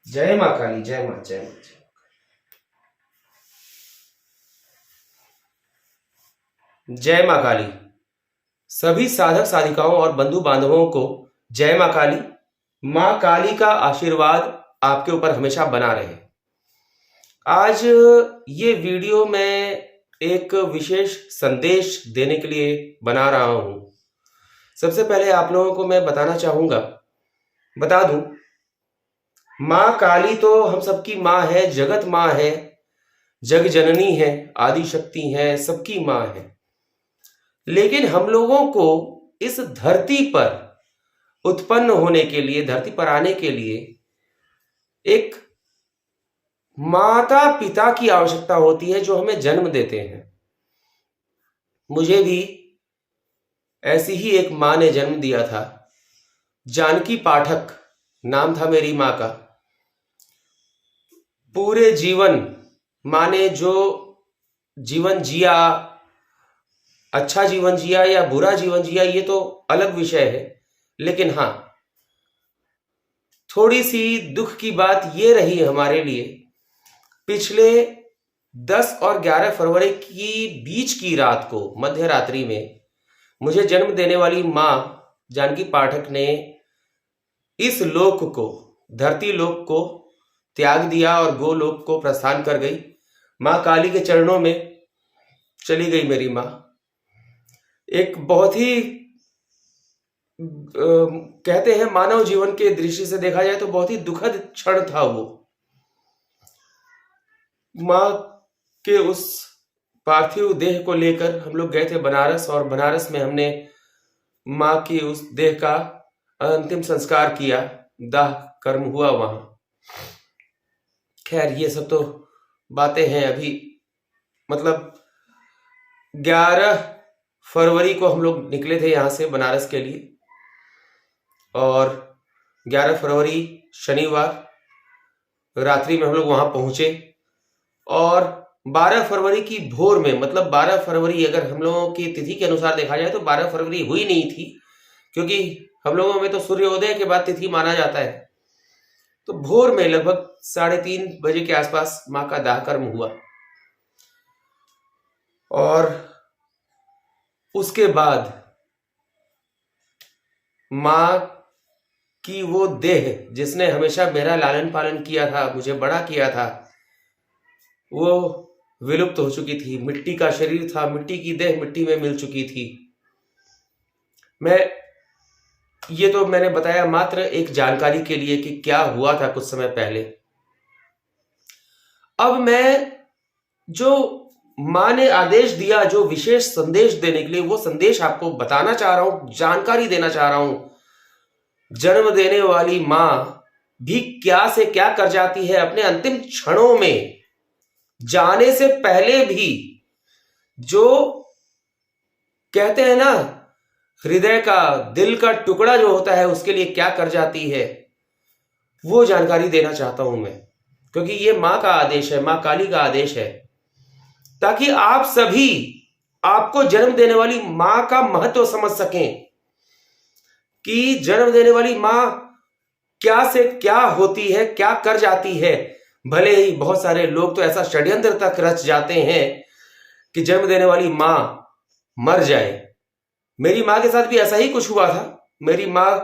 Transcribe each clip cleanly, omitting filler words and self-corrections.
जय माँ काली, जय माँ, जय माँ। जय माँ काली। सभी साधक साधिकाओं और बंधु बांधवों को जय माँ काली। माँ काली का आशीर्वाद आपके ऊपर हमेशा बना रहे। आज ये वीडियो मैं एक विशेष संदेश देने के लिए बना रहा हूँ। सबसे पहले आप लोगों को मैं बता दूं, माँ काली तो हम सबकी माँ है, जगत माँ है, जग जननी है, आदि शक्ति है, सबकी माँ है। लेकिन हम लोगों को इस धरती पर उत्पन्न होने के लिए, धरती पर आने के लिए एक माता पिता की आवश्यकता होती है जो हमें जन्म देते हैं। मुझे भी ऐसी ही एक माँ ने जन्म दिया था। जानकी पाठक नाम था मेरी माँ का। पूरे जीवन माँ ने जो जीवन जिया, अच्छा जीवन जिया या बुरा जीवन जिया, ये तो अलग विषय है। लेकिन हाँ, थोड़ी सी दुख की बात ये रही हमारे लिए, पिछले 10 और 11 फरवरी की बीच की रात को, मध्य रात्रि में, मुझे जन्म देने वाली माँ जानकी पाठक ने इस लोक को, धरती लोक को त्याग दिया और गोलोक को प्रस्थान कर गई। माँ काली के चरणों में चली गई मेरी माँ। एक बहुत ही कहते हैं मानव जीवन के दृष्टि से देखा जाए तो बहुत ही दुखद क्षण था वो। माँ के उस पार्थिव देह को लेकर हम लोग गए थे बनारस, और बनारस में हमने माँ की उस देह का अंतिम संस्कार किया, दाह कर्म हुआ वहां। खैर, ये सब तो बातें हैं। अभी मतलब 11 फरवरी को हम लोग निकले थे यहाँ से बनारस के लिए, और 11 फरवरी शनिवार रात्रि में हम लोग वहां पहुंचे, और 12 फरवरी की भोर में, मतलब 12 फरवरी अगर हम लोगों की तिथि के अनुसार देखा जाए तो 12 फरवरी हुई नहीं थी, क्योंकि हम लोगों में तो सूर्योदय के बाद तिथि माना जाता है। तो भोर में लगभग 3:30 बजे के आसपास माँ का दाह कर्म हुआ, और उसके बाद माँ की वो देह जिसने हमेशा मेरा लालन पालन किया था, मुझे बड़ा किया था, वो विलुप्त हो चुकी थी। मिट्टी का शरीर था, मिट्टी की देह मिट्टी में मिल चुकी थी। ये तो मैंने बताया मात्र एक जानकारी के लिए कि क्या हुआ था कुछ समय पहले। अब मैं जो माँ ने आदेश दिया, जो विशेष संदेश देने के लिए, वो संदेश आपको बताना चाह रहा हूं, जानकारी देना चाह रहा हूं। जन्म देने वाली माँ भी क्या से क्या कर जाती है अपने अंतिम क्षणों में, जाने से पहले भी। जो कहते हैं ना, हृदय का, दिल का टुकड़ा जो होता है, उसके लिए क्या कर जाती है, वो जानकारी देना चाहता हूं मैं, क्योंकि ये मां का आदेश है, मां काली का आदेश है, ताकि आप सभी आपको जन्म देने वाली मां का महत्व समझ सकें कि जन्म देने वाली मां क्या से क्या होती है, क्या कर जाती है। भले ही बहुत सारे लोग तो ऐसा षड्यंत्र तक रच जाते हैं कि जन्म देने वाली मां मर जाए। मेरी मां के साथ भी ऐसा ही कुछ हुआ था। मेरी मां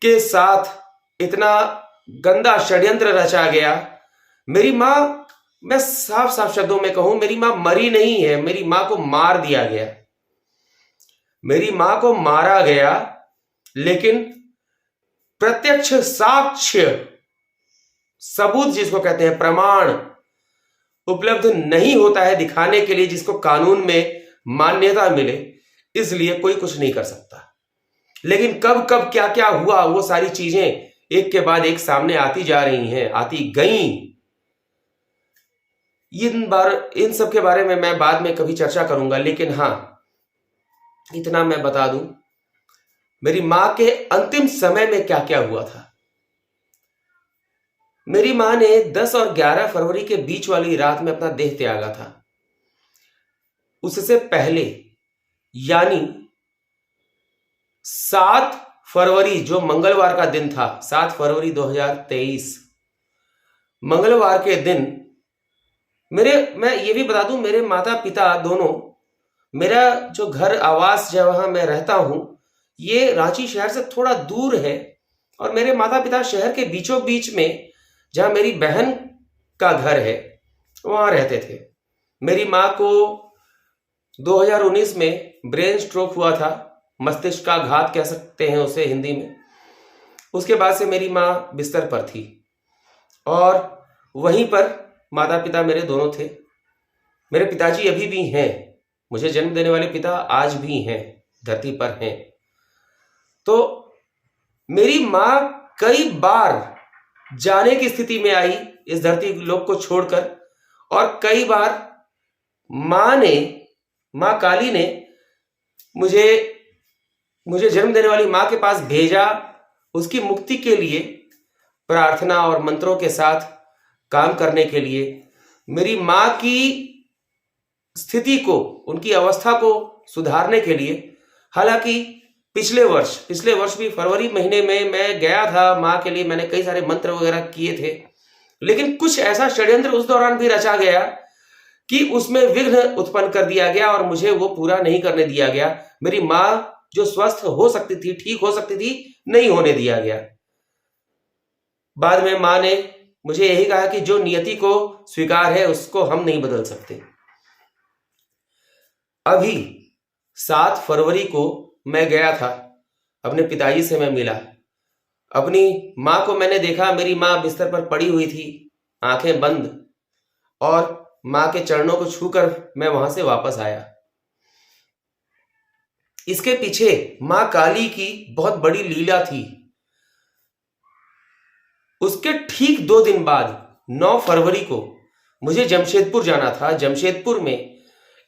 के साथ इतना गंदा षड्यंत्र रचा गया। मेरी मां, मैं साफ साफ शब्दों में कहूं, मेरी मां मरी नहीं है, मेरी मां को मार दिया गया। मेरी मां को मारा गया, लेकिन प्रत्यक्ष साक्ष्य, सबूत जिसको कहते हैं, प्रमाण उपलब्ध नहीं होता है दिखाने के लिए, जिसको कानून में मान्यता मिले, इसलिए कोई कुछ नहीं कर सकता। लेकिन कब कब क्या क्या हुआ, वो सारी चीजें एक के बाद एक सामने आती जा रही हैं, आती गईं। इन सब के बारे में मैं बाद में कभी चर्चा करूंगा, लेकिन हां, इतना मैं बता दूं, मेरी मां के अंतिम समय में क्या क्या हुआ था। मेरी मां ने 10 और 11 फरवरी के बीच वाली रात में अपना देह त्यागा था। उससे पहले, यानी 7 फरवरी, जो मंगलवार का दिन था, 7 फरवरी 2023, मंगलवार के दिन मैं ये भी बता दूं, मेरे माता पिता दोनों, मेरा जो घर आवास जहाँ मैं रहता हूं ये रांची शहर से थोड़ा दूर है, और मेरे माता पिता शहर के बीचों बीच में जहां मेरी बहन का घर है वहां रहते थे। मेरी माँ को 2019 में ब्रेन स्ट्रोक हुआ था, मस्तिष्क का घात कह सकते हैं उसे हिंदी में। उसके बाद से मेरी माँ बिस्तर पर थी और वहीं पर माता पिता मेरे दोनों थे। मेरे पिताजी अभी भी हैं, मुझे जन्म देने वाले पिता आज भी हैं, धरती पर हैं। तो मेरी माँ कई बार जाने की स्थिति में आई इस धरती लोक को छोड़कर, और कई बार माँ काली ने मुझे जन्म देने वाली माँ के पास भेजा, उसकी मुक्ति के लिए प्रार्थना और मंत्रों के साथ काम करने के लिए, मेरी माँ की स्थिति को, उनकी अवस्था को सुधारने के लिए। हालांकि पिछले वर्ष भी फरवरी महीने में मैं गया था माँ के लिए, मैंने कई सारे मंत्र वगैरह किए थे, लेकिन कुछ ऐसा षड्यंत्र उस दौरान भी रचा गया कि उसमें विघ्न उत्पन्न कर दिया गया और मुझे वो पूरा नहीं करने दिया गया। मेरी माँ जो स्वस्थ हो सकती थी, ठीक हो सकती थी, नहीं होने दिया गया। बाद में माँ ने मुझे यही कहा कि जो नियति को स्वीकार है उसको हम नहीं बदल सकते। अभी 7 फरवरी को मैं गया था, अपने पिताजी से मैं मिला। अपनी माँ को मैंने देखा, मेरी माँ बिस्तर पर पड़ी हुई थी, आंखें बंद, और माँ के चरणों को छूकर मैं वहां से वापस आया। इसके पीछे माँ काली की बहुत बड़ी लीला थी। उसके ठीक 2 दिन बाद 9 फरवरी को मुझे जमशेदपुर जाना था। जमशेदपुर में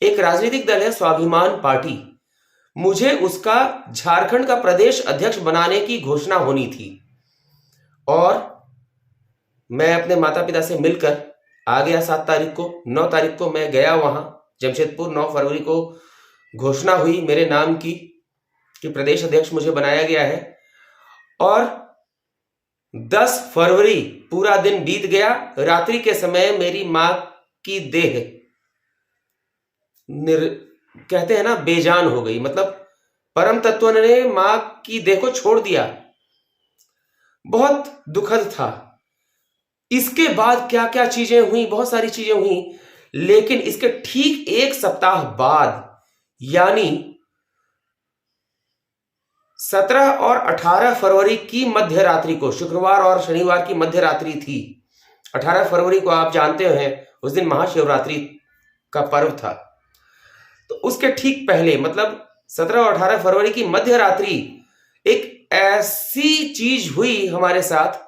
एक राजनीतिक दल है स्वाभिमान पार्टी, मुझे उसका झारखंड का प्रदेश अध्यक्ष बनाने की घोषणा होनी थी, और मैं अपने माता पिता से मिलकर आ गया 7 तारीख को। 9 तारीख को मैं गया वहां जमशेदपुर। 9 फरवरी को घोषणा हुई मेरे नाम की कि प्रदेश अध्यक्ष मुझे बनाया गया है, और 10 फरवरी पूरा दिन बीत गया। रात्रि के समय मेरी मां की देह कहते हैं ना बेजान हो गई, मतलब परम तत्व ने मां की देह को छोड़ दिया। बहुत दुखद था। इसके बाद क्या क्या चीजें हुई, बहुत सारी चीजें हुई, लेकिन इसके ठीक 1 सप्ताह बाद, यानी 17 और 18 फरवरी की मध्य रात्रि को, शुक्रवार और शनिवार की मध्य रात्रि थी। 18 फरवरी को आप जानते हैं उस दिन महाशिवरात्रि का पर्व था। तो उसके ठीक पहले, मतलब 17 और 18 फरवरी की मध्य रात्रि, एक ऐसी चीज हुई हमारे साथ।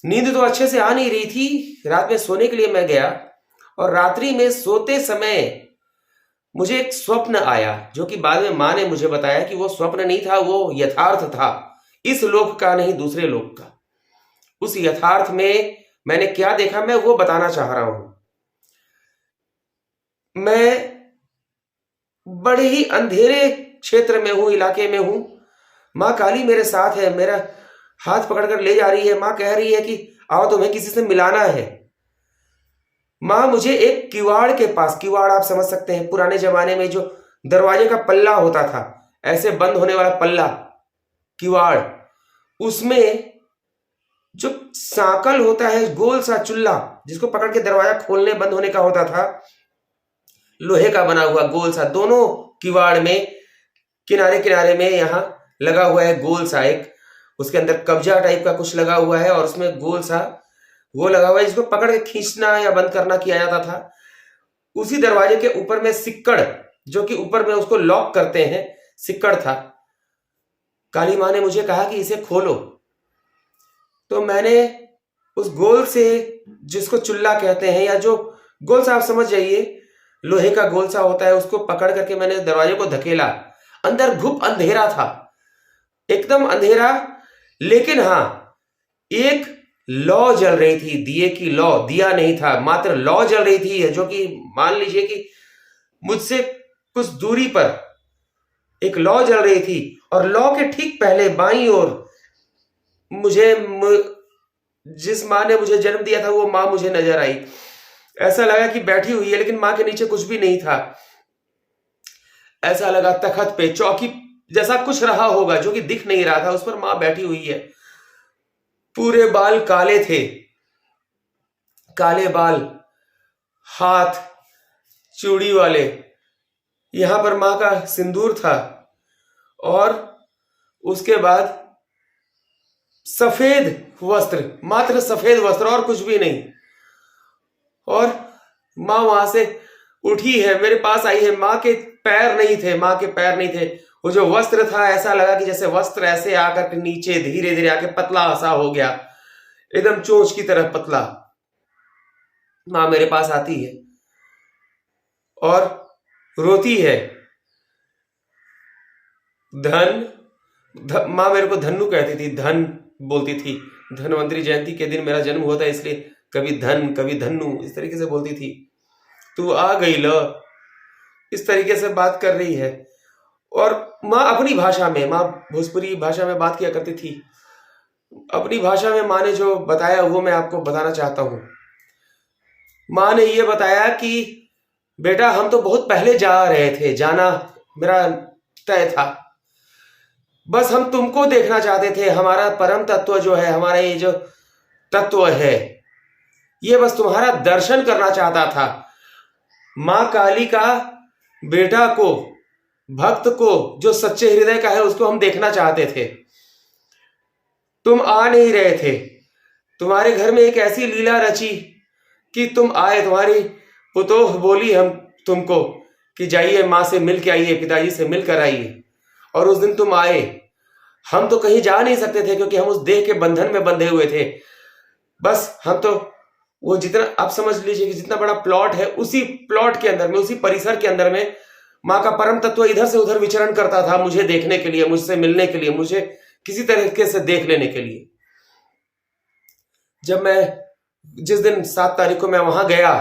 नींद तो अच्छे से आ नहीं रही थी, रात में सोने के लिए मैं गया, और रात्रि में सोते समय मुझे एक स्वप्न आया, जो कि बाद में मां ने मुझे बताया कि वो स्वप्न नहीं था, वो यथार्थ था, इस लोक का नहीं, दूसरे लोक का। उस यथार्थ में मैंने क्या देखा, मैं वो बताना चाह रहा हूं। मैं बड़े ही अंधेरे क्षेत्र में हूं, इलाके में हूं। मां काली मेरे साथ है, मेरा हाथ पकड़कर ले जा रही है। मां कह रही है कि आओ, तुम्हें किसी से मिलाना है। मां मुझे एक किवाड़ के पास, किवाड़ आप समझ सकते हैं, पुराने जमाने में जो दरवाजे का पल्ला होता था, ऐसे बंद होने वाला पल्ला, किवाड़, उसमें जो सांकल होता है, गोल सा चुल्ला जिसको पकड़ के दरवाजा खोलने बंद होने का होता था, लोहे का बना हुआ गोल सा, दोनों किवाड़ में किनारे किनारे में यहां लगा हुआ है गोल सा एक, उसके अंदर कब्जा टाइप का कुछ लगा हुआ है, और उसमें गोल सा वो लगा हुआ है जिसको पकड़ के खींचना या बंद करना किया जाता था। उसी दरवाजे के ऊपर में सिक्कड़, जो कि ऊपर में उसको लॉक करते हैं, सिक्कड़ था। काली मां ने मुझे कहा कि इसे खोलो। तो मैंने उस गोल से, जिसको चुल्ला कहते हैं, या जो गोल सा आप समझ जाइए, लोहे का गोल सा होता है, उसको पकड़ करके मैंने दरवाजे को धकेला। अंदर घुप अंधेरा था, एकदम अंधेरा, लेकिन हां, एक लौ जल रही थी, दिए की लौ, दिया नहीं था, मात्र लौ जल रही थी, जो कि मान लीजिए कि मुझसे कुछ दूरी पर एक लौ जल रही थी, और लौ के ठीक पहले बाईं ओर मुझे जिस माँ ने मुझे जन्म दिया था वो माँ मुझे नजर आई। ऐसा लगा कि बैठी हुई है, लेकिन माँ के नीचे कुछ भी नहीं था। ऐसा लगा तखत पे, चौकी जैसा कुछ रहा होगा जो कि दिख नहीं रहा था, उस पर माँ बैठी हुई है। पूरे बाल काले थे, काले बाल, हाथ चूड़ी वाले। यहां पर माँ का सिंदूर था और उसके बाद सफेद वस्त्र, मात्र सफेद वस्त्र और कुछ भी नहीं। और माँ वहां से उठी है, मेरे पास आई है। माँ के पैर नहीं थे, माँ के पैर नहीं थे। वो जो वस्त्र था, ऐसा लगा कि जैसे वस्त्र ऐसे आकर के नीचे धीरे धीरे आके पतला सा हो गया, एकदम चोंच की तरह पतला। माँ मेरे पास आती है और रोती है। माँ मेरे को धन्नू कहती थी, धन बोलती थी। धन्वंतरी जयंती के दिन मेरा जन्म हुआ था, इसलिए कभी धन कभी धन्नू इस तरीके से बोलती थी। तू आ गई ल, इस तरीके से बात कर रही है। और माँ अपनी भाषा में, माँ भोजपुरी भाषा में बात किया करती थी। अपनी भाषा में माँ ने जो बताया वो मैं आपको बताना चाहता हूं। माँ ने ये बताया कि बेटा हम तो बहुत पहले जा रहे थे, जाना मेरा तय था, बस हम तुमको देखना चाहते थे। हमारा परम तत्व जो है, हमारा ये जो तत्व है, ये बस तुम्हारा दर्शन करना चाहता था। माँ काली का बेटा को, भक्त को, जो सच्चे हृदय का है, उसको हम देखना चाहते थे। तुम आ नहीं रहे थे। तुम्हारे घर में एक ऐसी लीला रची कि तुम आए। तुम्हारी पुतोह बोली हम तुमको कि जाइए माँ से मिल के आइए, पिताजी से मिल कर आइए। और उस दिन तुम आए। हम तो कहीं जा नहीं सकते थे क्योंकि हम उस देह के बंधन में बंधे हुए थे। बस हम तो वो जितना, आप समझ लीजिए कि जितना बड़ा प्लॉट है, उसी प्लॉट के अंदर में, उसी परिसर के अंदर में माँ का परम तत्व इधर से उधर विचरण करता था, मुझे देखने के लिए, मुझसे मिलने के लिए, मुझे किसी तरीके से देख लेने के लिए। जब मैं जिस दिन 7 तारीख को मैं वहां गया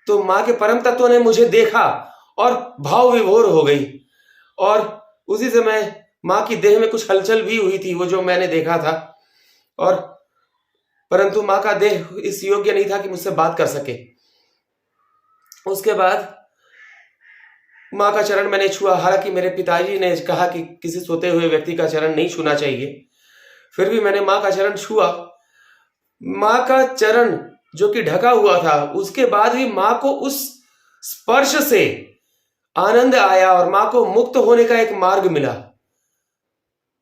तो माँ के परम तत्व ने मुझे देखा और भाव विभोर हो गई। और उसी समय माँ की देह में कुछ हलचल भी हुई थी, वो जो मैंने देखा था। और परंतु माँ का देह इस योग्य नहीं था कि मुझसे बात कर सके। उसके बाद माँ का चरण मैंने छुआ। हालांकि मेरे पिताजी ने कहा कि किसी सोते हुए व्यक्ति का चरण नहीं छूना चाहिए, फिर भी मैंने माँ का चरण छुआ। माँ का चरण जो कि ढका हुआ था, उसके बाद भी माँ को उस स्पर्श से आनंद आया और माँ को मुक्त होने का एक मार्ग मिला।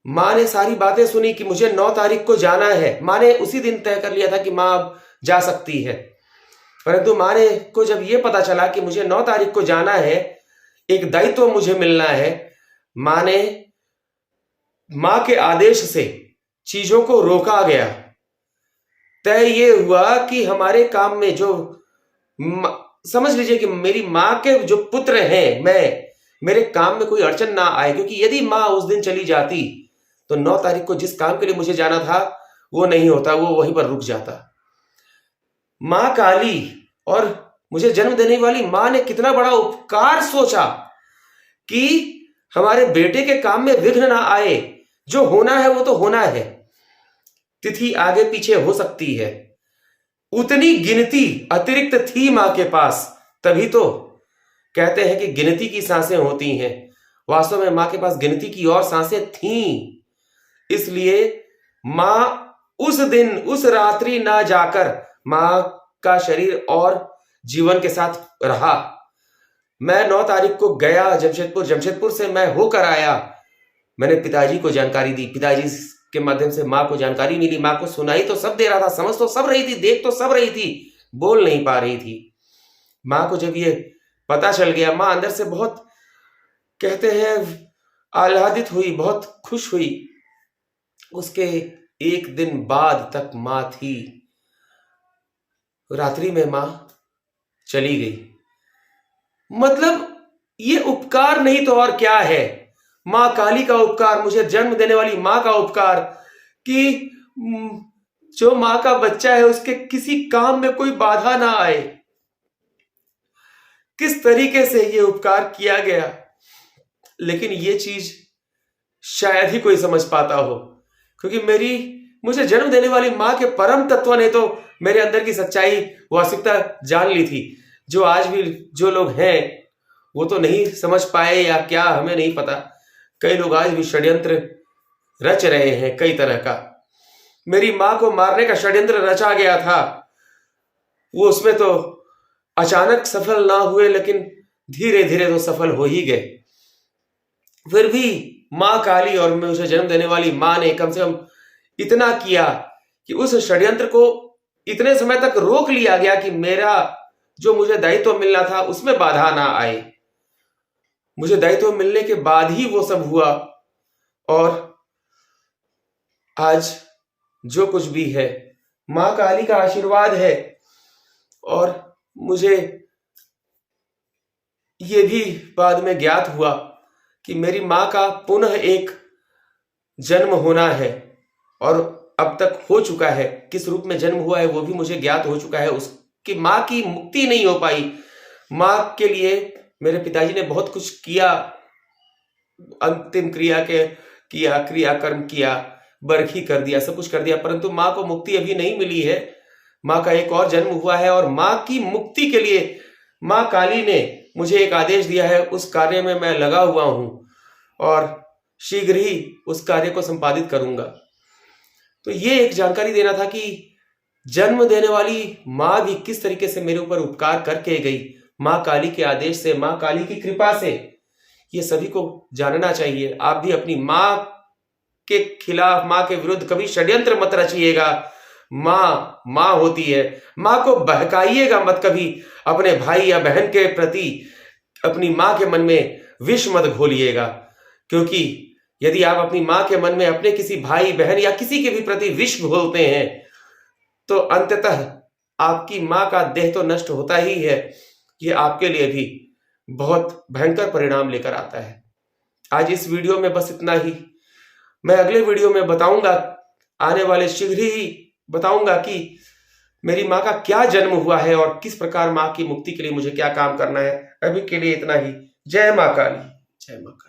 माँ ने सारी बातें सुनी कि मुझे 9 तारीख को जाना है। माँ ने उसी दिन तय कर लिया था कि माँ अब जा सकती है। परंतु माँ ने को जब ये पता चला कि मुझे 9 तारीख को जाना है, एक दायित्व मुझे मिलना है, माँ ने, माँ के आदेश से चीजों को रोका गया। तय ये हुआ कि हमारे काम में जो, समझ लीजिए कि मेरी माँ के जो पुत्र हैं, मेरे काम में कोई अड़चन ना आए। क्योंकि यदि माँ उस दिन चली जाती तो 9 तारीख को जिस काम के लिए मुझे जाना था वो नहीं होता, वो वहीं पर रुक जाता। माँ काली और मुझे जन्म देने वाली माँ ने कितना बड़ा उपकार सोचा कि हमारे बेटे के काम में विघ्न ना आए। जो होना है वो तो होना है, तिथि आगे पीछे हो सकती है, उतनी गिनती अतिरिक्त थी मां के पास। तभी तो कहते हैं कि गिनती की सांसें होती हैं। वास्तव में मां के पास गिनती की और सांसें थीं। इसलिए मां उस दिन, उस रात्रि ना जाकर मां का शरीर और जीवन के साथ रहा। मैं 9 तारीख को गया जमशेदपुर, जमशेदपुर से मैं होकर आया। मैंने पिताजी को जानकारी दी, पिताजी के माध्यम से माँ को जानकारी मिली। माँ को सुनाई तो सब दे रहा था, समझ तो सब रही थी, देख तो सब रही थी, बोल नहीं पा रही थी। माँ को जब ये पता चल गया, माँ अंदर से बहुत, कहते हैं, आह्लादित हुई, बहुत खुश हुई। उसके एक दिन बाद तक माँ थी। रात्रि में माँ चली गई। मतलब ये उपकार नहीं तो और क्या है, माँ काली का उपकार, मुझे जन्म देने वाली माँ का उपकार, कि जो माँ का बच्चा है उसके किसी काम में कोई बाधा ना आए। किस तरीके से ये उपकार किया गया। लेकिन ये चीज शायद ही कोई समझ पाता हो, क्योंकि मेरी मुझे जन्म देने वाली माँ के परम तत्व ने तो मेरे अंदर की सच्चाई, वास्तविकता जान ली थी। जो आज भी जो लोग हैं वो तो नहीं समझ पाए या क्या, हमें नहीं पता। कई लोग आज भी षड्यंत्र रच रहे हैं कई तरह का। मेरी माँ को मारने का षड्यंत्र रचा गया था, वो उसमें तो अचानक सफल ना हुए, लेकिन धीरे धीरे तो सफल हो ही गए। फिर भी माँ काली और मुझे जन्म देने वाली माँ ने कम से कम इतना किया कि उस षड्यंत्र को इतने समय तक रोक लिया गया कि मेरा जो मुझे दायित्व मिलना था उसमें बाधा ना आए। मुझे दायित्व मिलने के बाद ही वो सब हुआ, और आज जो कुछ भी है माँ काली का आशीर्वाद है। और मुझे ये भी बाद में ज्ञात हुआ कि मेरी माँ का पुनः एक जन्म होना है, और अब तक हो चुका है। किस रूप में जन्म हुआ है वो भी मुझे ज्ञात हो चुका है। उसकी माँ की मुक्ति नहीं हो पाई। माँ के लिए मेरे पिताजी ने बहुत कुछ किया, अंतिम क्रियाकर्म किया, बरखी कर दिया, सब कुछ कर दिया, परंतु माँ को मुक्ति अभी नहीं मिली है। माँ का एक और जन्म हुआ है, और माँ की मुक्ति के लिए माँ काली ने मुझे एक आदेश दिया है। उस कार्य में मैं लगा हुआ हूं और शीघ्र ही उस कार्य को संपादित करूंगा। तो ये एक जानकारी देना था कि जन्म देने वाली माँ भी किस तरीके से मेरे ऊपर उपकार करके गई, माँ काली के आदेश से, माँ काली की कृपा से। ये सभी को जानना चाहिए। आप भी अपनी माँ के खिलाफ, माँ के विरुद्ध कभी षड्यंत्र मत रचिएगा। माँ माँ होती है, माँ को बहकाइएगा मत कभी। अपने भाई या बहन के प्रति अपनी माँ के मन में विष मत घोलिएगा, क्योंकि यदि आप अपनी माँ के मन में अपने किसी भाई बहन या किसी के भी प्रति विष घोलते हैं तो अंततः आपकी माँ का देह तो नष्ट होता ही है, ये आपके लिए भी बहुत भयंकर परिणाम लेकर आता है। आज इस वीडियो में बस इतना ही। मैं अगले वीडियो में बताऊंगा, आने वाले शीघ्र ही बताऊंगा कि मेरी माँ का क्या जन्म हुआ है और किस प्रकार माँ की मुक्ति के लिए मुझे क्या काम करना है। अभी के लिए इतना ही। जय माँ काली, जय माँ काली।